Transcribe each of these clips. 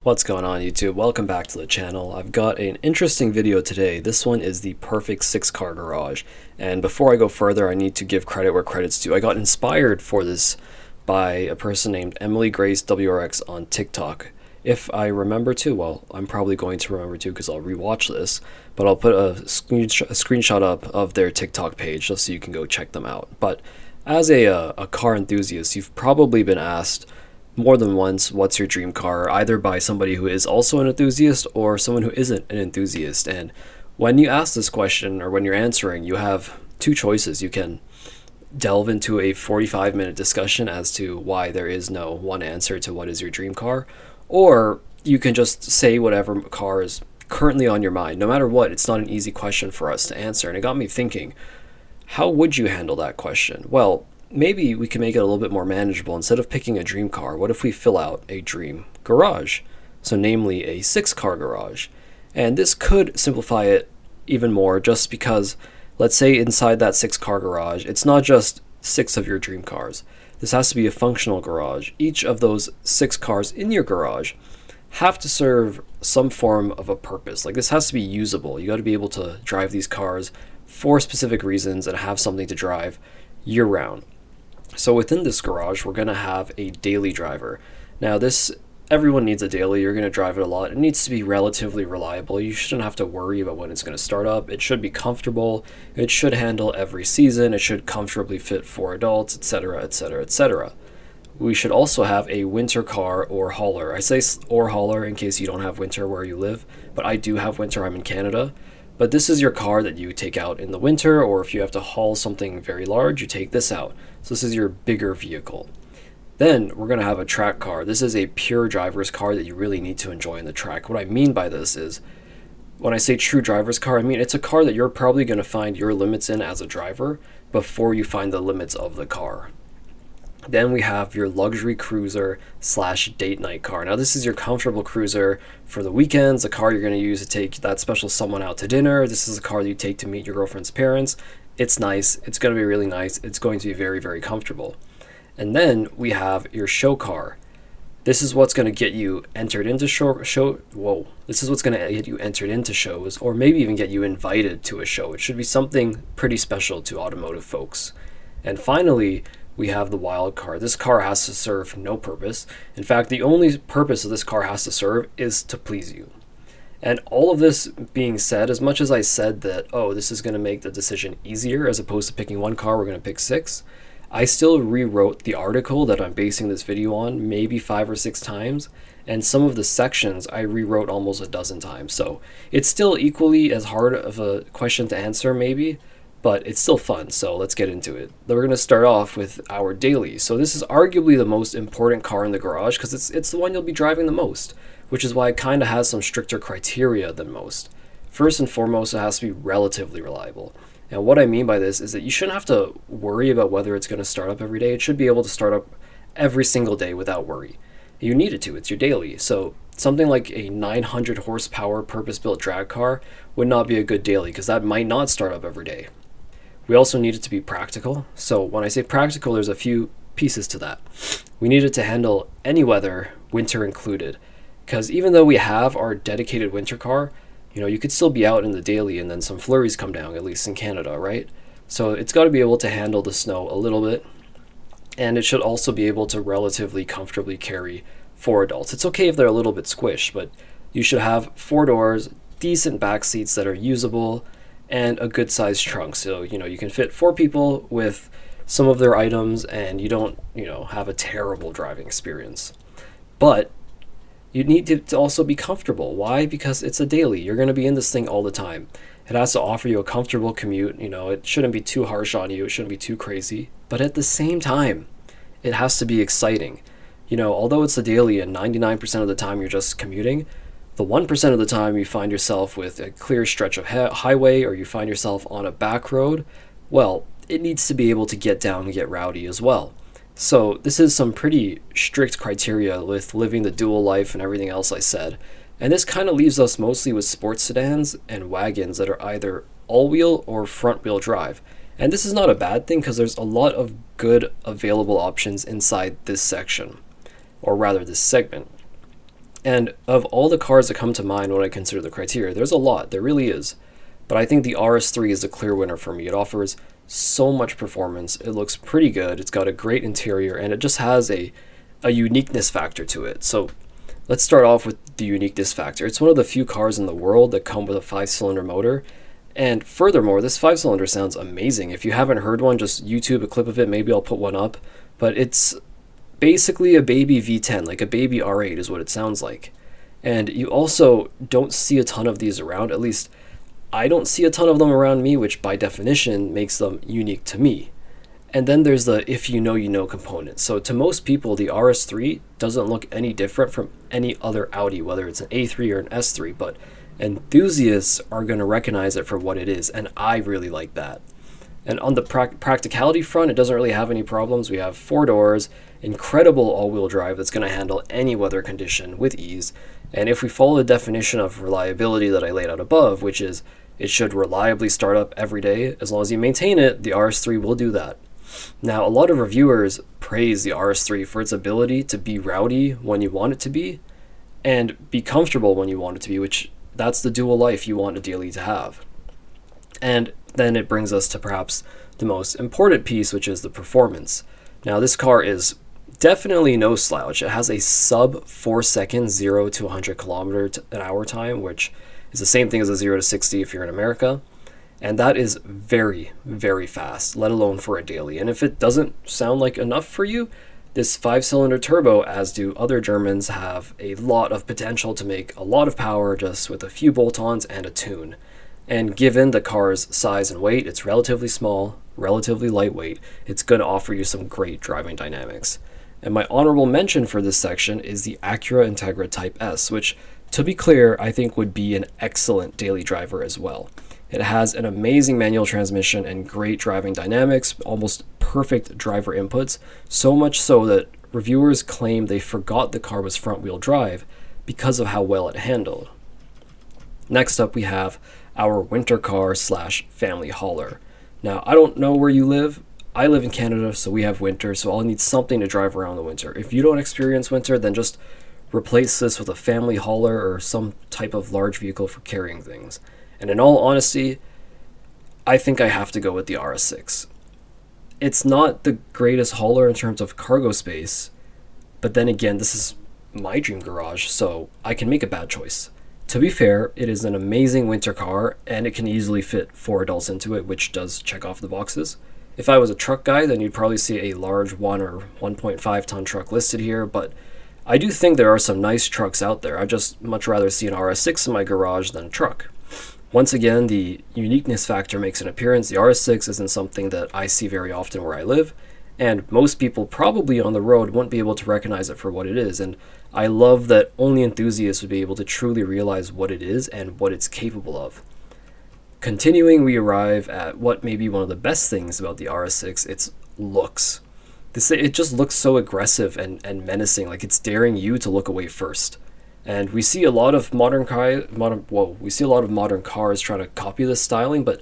What's going on YouTube? Welcome back to the channel. I've got an interesting video today. This one is the perfect 6-car garage. And before I go further, I need to give credit where credit's due. I got inspired for this by a person named Emily Grace WRX on TikTok. If I remember to, well, I'm probably going to remember to because I'll rewatch this, but I'll put a screenshot up of their TikTok page just so you can go check them out. But as a car enthusiast, you've probably been asked more than once, what's your dream car, either by somebody who is also an enthusiast or someone who isn't an enthusiast. And when you ask this question, or when you're answering, you have two choices. You can delve into a 45-minute discussion as to why there is no one answer to what is your dream car, or you can just say whatever car is currently on your mind. No matter what, it's not an easy question for us to answer. And it got me thinking, how would you handle that question? Well, maybe we can make it a little bit more manageable. Instead of picking a dream car, what if we fill out a dream garage? So namely a 6-car garage. And this could simplify it even more, just because let's say inside that 6-car garage, it's not just 6 of your dream cars. This has to be a functional garage. Each of those 6 cars in your garage have to serve some form of a purpose. Like, this has to be usable. You got to be able to drive these cars for specific reasons and have something to drive year round. So within this garage, we're going to have a daily driver. Now everyone needs a daily. You're going to drive it a lot. It needs to be relatively reliable. You shouldn't have to worry about when it's going to start up. It should be comfortable. It should handle every season. It should comfortably fit 4 adults, etc., etc., etc. We should also have a winter car or hauler. I say or hauler in case you don't have winter where you live, but I do have winter. I'm in Canada. But this is your car that you take out in the winter, or if you have to haul something very large, you take this out. So this is your bigger vehicle. Then we're going to have a track car. This is a pure driver's car that you really need to enjoy in the track. What I mean by this is, when I say true driver's car, I mean it's a car that you're probably going to find your limits in as a driver before you find the limits of the car. Then we have your luxury cruiser / date night car. Now this is your comfortable cruiser for the weekends, the car you're going to use to take that special someone out to dinner. This is a car that you take to meet your girlfriend's parents. It's nice. It's going to be really nice. It's going to be very, very comfortable. And then we have your show car. This is what's going to get you entered into This is what's going to get you entered into shows, or maybe even get you invited to a show. It should be something pretty special to automotive folks. And finally, we have the wild card. This car has to serve no purpose. In fact, the only purpose of this car has to serve is to please you. And all of this being said, as much as I said that, oh, this is going to make the decision easier as opposed to picking one car, we're going to pick 6, I still rewrote the article that I'm basing this video on maybe 5 or 6 times, and some of the sections I rewrote almost a dozen times. So it's still equally as hard of a question to answer maybe, but it's still fun, so let's get into it. We're going to start off with our daily. So this is arguably the most important car in the garage because it's the one you'll be driving the most, which is why it kind of has some stricter criteria than most. First and foremost, it has to be relatively reliable. And what I mean by this is that you shouldn't have to worry about whether it's going to start up every day. It should be able to start up every single day without worry. You need it to. It's your daily. So something like a 900 horsepower purpose-built drag car would not be a good daily because that might not start up every day. We also need it to be practical. So when I say practical, there's a few pieces to that. We need it to handle any weather, winter included. Because even though we have our dedicated winter car, you could still be out in the daily and then some flurries come down, at least in Canada, right? So it's got to be able to handle the snow a little bit. And it should also be able to relatively comfortably carry 4 adults. It's okay if they're a little bit squished, but you should have 4 doors, decent back seats that are usable, and a good sized trunk. So, you can fit 4 people with some of their items and you don't, have a terrible driving experience. But you need to also be comfortable. Why? Because it's a daily. You're going to be in this thing all the time. It has to offer you a comfortable commute. It shouldn't be too harsh on you. It shouldn't be too crazy. But at the same time, it has to be exciting. Although it's a daily and 99% of the time you're just commuting, the 1% of the time you find yourself with a clear stretch of highway or you find yourself on a back road, well, it needs to be able to get down and get rowdy as well. So this is some pretty strict criteria with living the dual life and everything else I said. And this kind of leaves us mostly with sports sedans and wagons that are either all-wheel or front-wheel drive. And this is not a bad thing because there's a lot of good available options inside this section, or rather this segment. And of all the cars that come to mind when I consider the criteria, there's a lot, there really is. But I think the RS3 is the clear winner for me. It offers so much performance, it looks pretty good, it's got a great interior, and it just has a uniqueness factor to it. So let's start off with the uniqueness factor. It's one of the few cars in the world that come with a 5-cylinder motor. And furthermore, this 5-cylinder sounds amazing. If you haven't heard one, just YouTube a clip of it, maybe I'll put one up. But it's basically a baby V10, like a baby R8 is what it sounds like. And you also don't see a ton of these around, at least I don't see a ton of them around me, which by definition makes them unique to me. And then there's the if you know component. So to most people, the RS3 doesn't look any different from any other Audi, whether it's an A3 or an S3, but enthusiasts are going to recognize it for what it is, and I really like that. And on the practicality front, it doesn't really have any problems. We have 4 doors, incredible all-wheel drive that's going to handle any weather condition with ease. And if we follow the definition of reliability that I laid out above, which is it should reliably start up every day, as long as you maintain it, the RS3 will do that. Now, a lot of reviewers praise the RS3 for its ability to be rowdy when you want it to be, and be comfortable when you want it to be, which that's the dual life you want a daily to have. And then it brings us to perhaps the most important piece, which is the performance. Now, this car is definitely no slouch. It has a sub 4 second 0 to 100 kilometer an hour time, which is the same thing as a 0 to 60 if you're in America. And that is very, very fast, let alone for a daily. And if it doesn't sound like enough for you, this 5-cylinder turbo, as do other Germans, have a lot of potential to make a lot of power just with a few bolt-ons and a tune. And given the car's size and weight, it's relatively small, relatively lightweight, it's going to offer you some great driving dynamics. And my honorable mention for this section is the Acura Integra Type S, which, to be clear, I think would be an excellent daily driver as well. It has an amazing manual transmission and great driving dynamics, almost perfect driver inputs, so much so that reviewers claim they forgot the car was front-wheel drive because of how well it handled. Next up, we have our winter car slash family hauler. Now, I don't know where you live. I live in Canada, so we have winter, so I'll need something to drive around the winter. If you don't experience winter, then just replace this with a family hauler or some type of large vehicle for carrying things. And in all honesty, I think I have to go with the RS6. It's not the greatest hauler in terms of cargo space, but then again, this is my dream garage, so I can make a bad choice. To be fair, it is an amazing winter car, and it can easily fit 4 adults into it, which does check off the boxes. If I was a truck guy, then you'd probably see a large 1 or 1.5 ton truck listed here, but I do think there are some nice trucks out there. I'd just much rather see an RS6 in my garage than a truck. Once again, the uniqueness factor makes an appearance. The RS6 isn't something that I see very often where I live, and most people probably on the road won't be able to recognize it for what it is, and I love that only enthusiasts would be able to truly realize what it is and what it's capable of. Continuing, we arrive at what may be one of the best things about the RS6, its looks. It just looks so aggressive and menacing, like it's daring you to look away first. And we see a lot of modern cars trying to copy this styling, but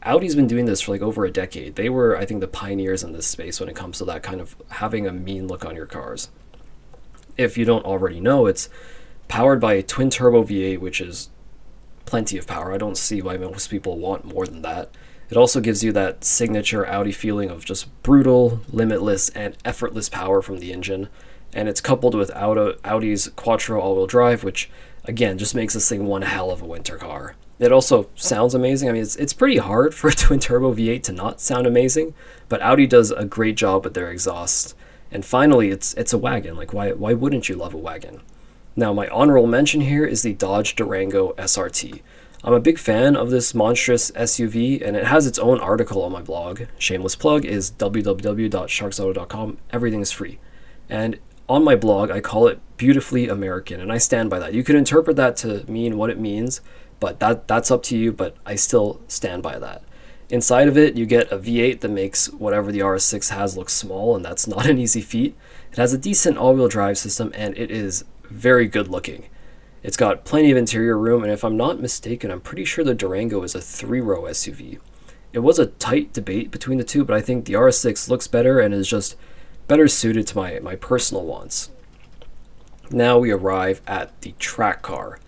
Audi's been doing this for like over a decade. They were, I think, the pioneers in this space when it comes to that kind of having a mean look on your cars. If you don't already know, it's powered by a twin-turbo V8, which is plenty of power. I don't see why most people want more than that. It also gives you that signature Audi feeling of just brutal, limitless, and effortless power from the engine. And it's coupled with Audi's Quattro all-wheel drive, which, again, just makes this thing one hell of a winter car. It also sounds amazing. I mean, it's pretty hard for a twin-turbo V8 to not sound amazing, but Audi does a great job with their exhaust. And finally, it's a wagon. Like, why wouldn't you love a wagon? Now, my honorable mention here is the Dodge Durango SRT. I'm a big fan of this monstrous SUV, and it has its own article on my blog. Shameless plug is www.sharksauto.com. Everything is free. And on my blog, I call it beautifully American, and I stand by that. You could interpret that to mean what it means, but that's up to you, but I still stand by that. Inside of it, you get a V8 that makes whatever the RS6 has look small, and that's not an easy feat. It has a decent all-wheel drive system, and it is very good looking. It's got plenty of interior room, and if I'm not mistaken, I'm pretty sure the Durango is a 3-row SUV. It was a tight debate between the two, but I think the RS6 looks better and is just better suited to my personal wants. Now we arrive at the track car.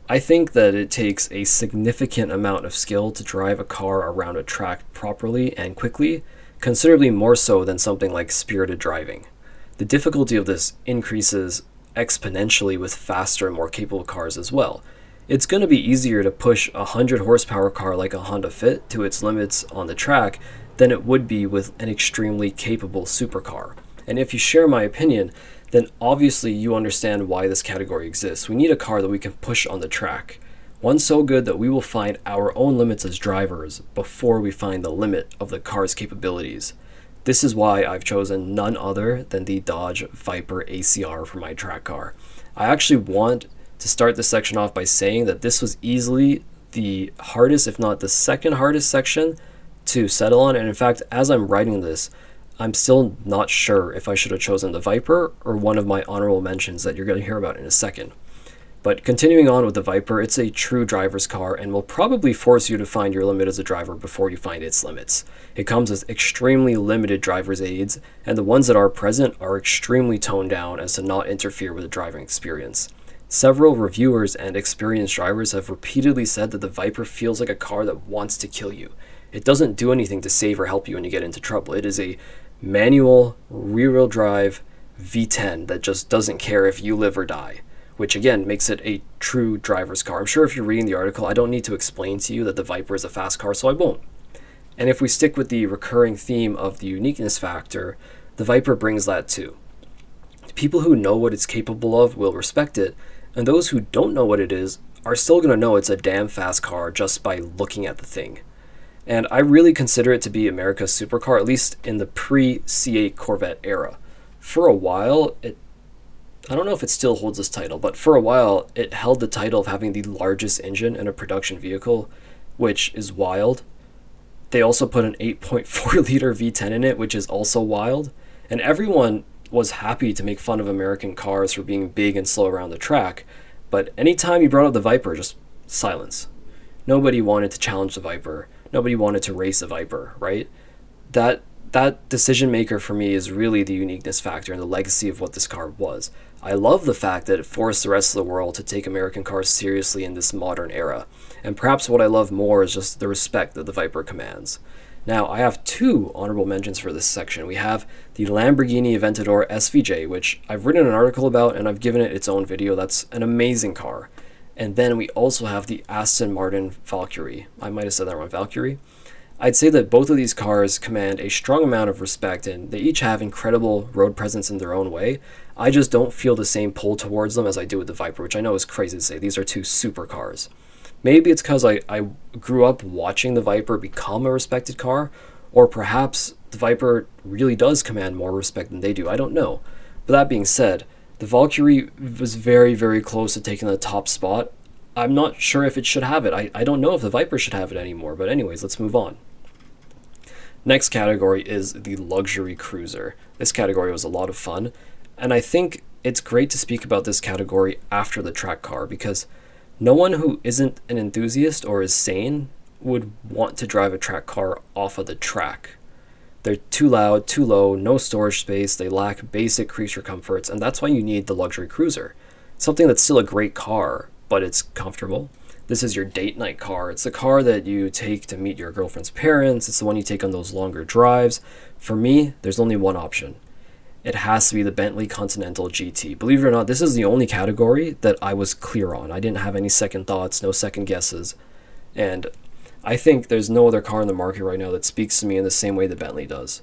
I think that it takes a significant amount of skill to drive a car around a track properly and quickly, considerably more so than something like spirited driving. The difficulty of this increases exponentially with faster and more capable cars as well. It's going to be easier to push a 100 horsepower car like a Honda Fit to its limits on the track than it would be with an extremely capable supercar. And if you share my opinion, then obviously you understand why this category exists. We need a car that we can push on the track. One so good that we will find our own limits as drivers before we find the limit of the car's capabilities. This is why I've chosen none other than the Dodge Viper ACR for my track car. I actually want to start this section off by saying that this was easily the hardest, if not the second hardest section to settle on. And in fact, as I'm writing this, I'm still not sure if I should have chosen the Viper or one of my honorable mentions that you're going to hear about in a second. But continuing on with the Viper, it's a true driver's car and will probably force you to find your limit as a driver before you find its limits. It comes with extremely limited driver's aids, and the ones that are present are extremely toned down as to not interfere with the driving experience. Several reviewers and experienced drivers have repeatedly said that the Viper feels like a car that wants to kill you. It doesn't do anything to save or help you when you get into trouble. It is a manual, rear-wheel drive V10 that just doesn't care if you live or die, which again makes it a true driver's car. I'm sure if you're reading the article, I don't need to explain to you that the Viper is a fast car, so I won't. And if we stick with the recurring theme of the uniqueness factor, the Viper brings that too. People who know what it's capable of will respect it, and those who don't know what it is are still going to know it's a damn fast car just by looking at the thing. And I really consider it to be America's supercar, at least in the pre-C8 Corvette era. For a while, I don't know if it still holds this title, but for a while, it held the title of having the largest engine in a production vehicle, which is wild. They also put an 8.4 liter V10 in it, which is also wild. And everyone was happy to make fun of American cars for being big and slow around the track, but anytime you brought up the Viper, just silence. Nobody wanted to challenge the Viper. Nobody wanted to race the Viper, right? That decision maker for me is really the uniqueness factor and the legacy of what this car was. I love the fact that it forced the rest of the world to take American cars seriously in this modern era. And perhaps what I love more is just the respect that the Viper commands. Now, I have two honorable mentions for this section. We have the Lamborghini Aventador SVJ, which I've written an article about and I've given it its own video. That's an amazing car. And then we also have the Aston Martin Valkyrie. I might have said that wrong, Valkyrie. I'd say that both of these cars command a strong amount of respect and they each have incredible road presence in their own way. I just don't feel the same pull towards them as I do with the Viper, which I know is crazy to say. These are two supercars. Maybe it's because I grew up watching the Viper become a respected car, or perhaps the Viper really does command more respect than they do. I don't know. But that being said, the Valkyrie was very, very close to taking the top spot. I'm not sure if it should have it. I don't know if the Viper should have it anymore. But anyways, let's move on. Next category is the luxury cruiser. This category was a lot of fun. And I think it's great to speak about this category after the track car because no one who isn't an enthusiast or is sane would want to drive a track car off of the track. They're too loud, too low, no storage space, they lack basic creature comforts, and that's why you need the luxury cruiser. Something that's still a great car, but it's comfortable. This is your date night car. It's the car that you take to meet your girlfriend's parents. It's the one you take on those longer drives. For me, there's only one option. It has to be the Bentley Continental GT. Believe it or not, this is the only category that I was clear on. I didn't have any second thoughts, no second guesses. And I think there's no other car in the market right now that speaks to me in the same way that Bentley does.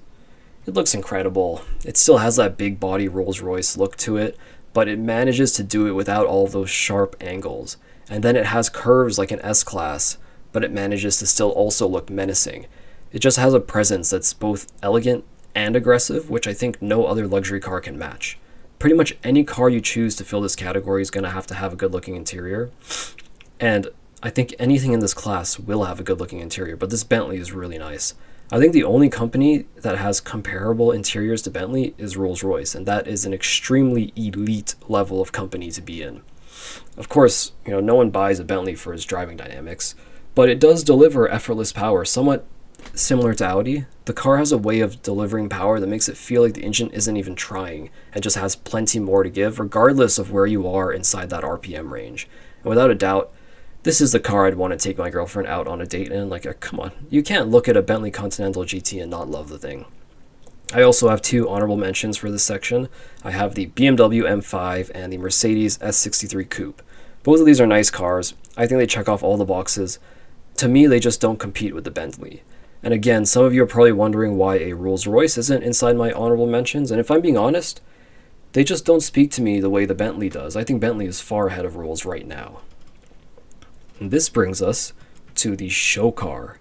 It looks incredible. It still has that big body Rolls-Royce look to it, but it manages to do it without all those sharp angles. And then it has curves like an S-Class, but it manages to still also look menacing. It just has a presence that's both elegant and aggressive, which I think no other luxury car can match. Pretty much any car you choose to fill this category is going to have a good looking interior. And I think anything in this class will have a good looking interior, but this Bentley is really nice. I think the only company that has comparable interiors to Bentley is Rolls-Royce, and that is an extremely elite level of company to be in. Of course, no one buys a Bentley for its driving dynamics, but it does deliver effortless power, somewhat similar to Audi, the car has a way of delivering power that makes it feel like the engine isn't even trying and just has plenty more to give, regardless of where you are inside that RPM range. And without a doubt, this is the car I'd want to take my girlfriend out on a date in. Like, come on, you can't look at a Bentley Continental GT and not love the thing. I also have two honorable mentions for this section. I have the BMW M5 and the Mercedes S63 Coupe. Both of these are nice cars. I think they check off all the boxes. To me, they just don't compete with the Bentley. And again, some of you are probably wondering why a Rolls-Royce isn't inside my honorable mentions. And if I'm being honest, they just don't speak to me the way the Bentley does. I think Bentley is far ahead of Rolls right now. And this brings us to the show car.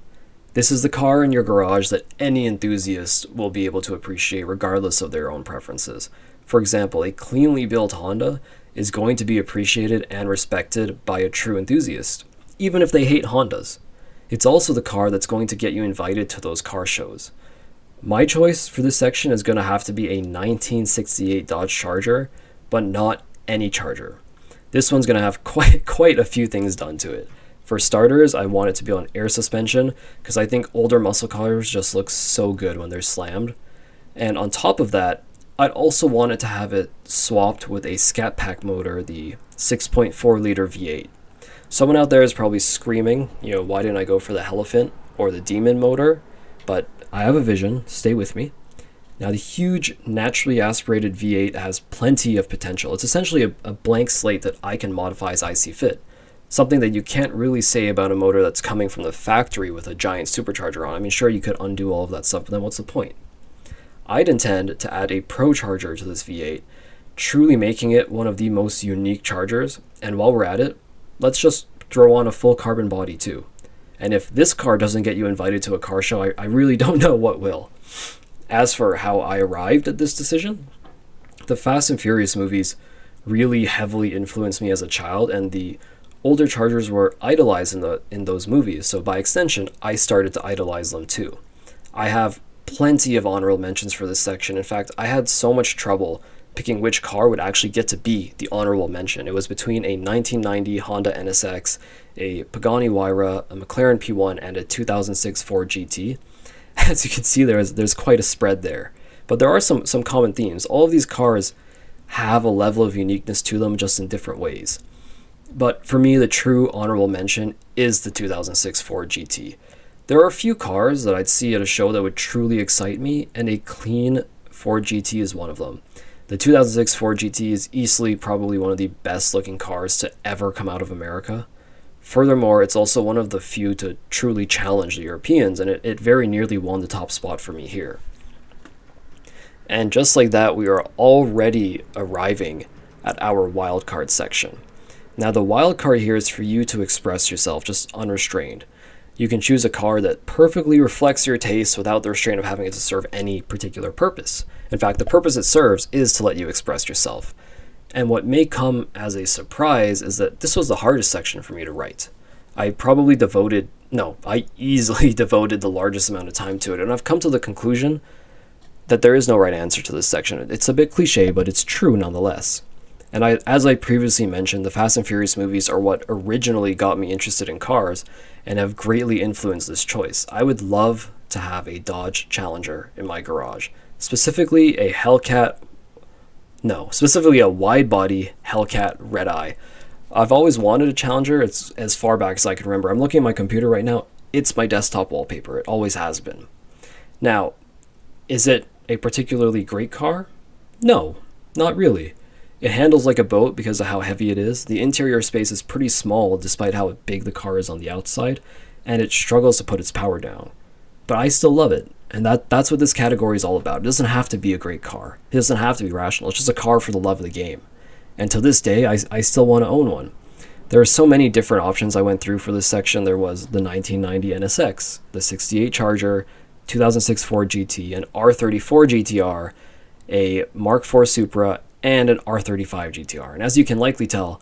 This is the car in your garage that any enthusiast will be able to appreciate regardless of their own preferences. For example, a cleanly built Honda is going to be appreciated and respected by a true enthusiast, even if they hate Hondas. It's also the car that's going to get you invited to those car shows. My choice for this section is going to have to be a 1968 Dodge Charger, but not any Charger. This one's going to have quite a few things done to it. For starters, I want it to be on air suspension because I think older muscle cars just look so good when they're slammed. And on top of that, I'd also want it to have it swapped with a Scat Pack motor, the 6.4 liter V8. Someone out there is probably screaming, why didn't I go for the Elephant or the Demon motor? But I have a vision, stay with me. Now, the huge naturally aspirated V8 has plenty of potential. It's essentially a blank slate that I can modify as I see fit. Something that you can't really say about a motor that's coming from the factory with a giant supercharger on. I mean, sure, you could undo all of that stuff, but then what's the point? I'd intend to add a Pro charger to this V8, truly making it one of the most unique chargers. And while we're at it, let's just throw on a full carbon body too. And if this car doesn't get you invited to a car show, I really don't know what will. As for how I arrived at this decision, the Fast and Furious movies really heavily influenced me as a child, and the older Chargers were idolized in those movies, so by extension, I started to idolize them too. I have plenty of honorable mentions for this section. In fact, I had so much trouble picking which car would actually get to be the honorable mention. It was between a 1990 Honda NSX, a Pagani Huayra, a McLaren P1, and a 2006 Ford GT. As you can see, there's quite a spread there. But there are some common themes. All of these cars have a level of uniqueness to them, just in different ways. But for me, the true honorable mention is the 2006 Ford GT. There are a few cars that I'd see at a show that would truly excite me, and a clean Ford GT is one of them. The 2006 Ford GT is easily probably one of the best looking cars to ever come out of America. Furthermore, it's also one of the few to truly challenge the Europeans, and it very nearly won the top spot for me here. And just like that, we are already arriving at our wildcard section. Now, the wildcard here is for you to express yourself just unrestrained. You can choose a car that perfectly reflects your taste without the restraint of having it to serve any particular purpose. In fact, the purpose it serves is to let you express yourself. And what may come as a surprise is that this was the hardest section for me to write. I easily devoted the largest amount of time to it, and I've come to the conclusion that there is no right answer to this section. It's a bit cliche, but it's true nonetheless. And as I previously mentioned, the Fast and Furious movies are what originally got me interested in cars and have greatly influenced this choice. I would love to have a Dodge Challenger in my garage, specifically a wide-body Hellcat Red Eye. I've always wanted a Challenger. It's as far back as I can remember. I'm looking at my computer right now. It's my desktop wallpaper. It always has been. Now, is it a particularly great car? No, not really. It handles like a boat because of how heavy it is. The interior space is pretty small despite how big the car is on the outside, and it struggles to put its power down. But I still love it, and that's what this category is all about. It doesn't have to be a great car. It doesn't have to be rational. It's just a car for the love of the game. And to this day, I still want to own one. There are so many different options I went through for this section. There was the 1990 NSX, the 68 Charger, 2006 Ford GT, an R34 GTR, a Mark IV Supra, and an R35 GTR. And as you can likely tell,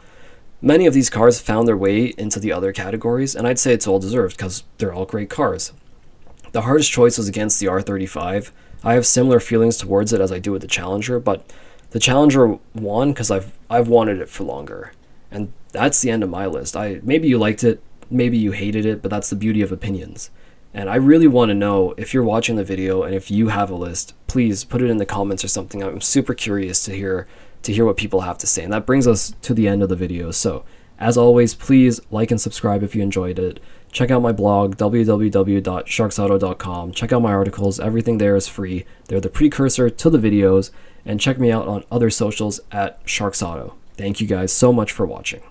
many of these cars found their way into the other categories, and I'd say it's all deserved because they're all great cars. The hardest choice was against the R35. I have similar feelings towards it as I do with the Challenger, but the Challenger won because I've wanted it for longer. And that's the end of my list. Maybe you liked it, maybe you hated it, but that's the beauty of opinions. And I really want to know if you're watching the video and if you have a list, please put it in the comments or something. I'm super curious to hear what people have to say. And that brings us to the end of the video. So as always, please like and subscribe if you enjoyed it. Check out my blog, www.sharksauto.com. Check out my articles. Everything there is free. They're the precursor to the videos. And check me out on other socials at Sharksauto. Thank you guys so much for watching.